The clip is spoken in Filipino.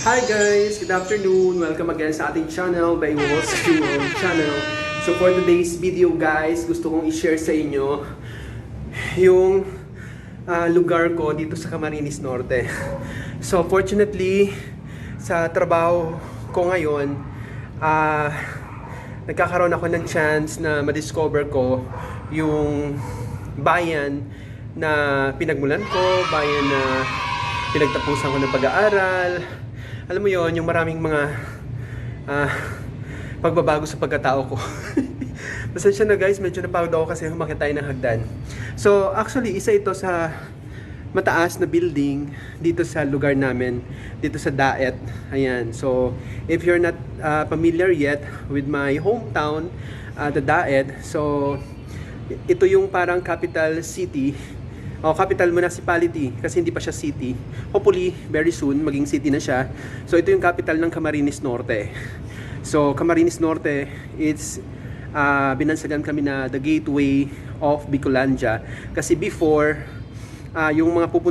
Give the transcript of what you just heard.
Hi guys! Good afternoon! Welcome again sa ating channel by Walls channel. So for today's video guys, gusto kong i-share sa inyo yung lugar ko dito sa Camarines Norte. So fortunately, sa trabaho ko ngayon, nagkakaroon ako ng chance na ma-discover ko yung bayan na pinagmulan ko, bayan na pinagtapusan ko ng pag-aaral. Alam mo yon, yung maraming mga pagbabago sa pagkatao ko. Pasensya na guys, medyo napagod ako kasi humakit tayo ng hagdan. So actually, isa ito sa mataas na building dito sa lugar namin, dito sa Daet. Ayan, so if you're not familiar yet with my hometown, the Daet, so ito yung parang capital city o capital municipality kasi hindi pa siya city. Hopefully very soon maging city na siya. So ito yung capital ng Camarines Norte. So Camarines Norte, it's binansagan kami na the gateway of Bicolandia kasi before yung mga pupunta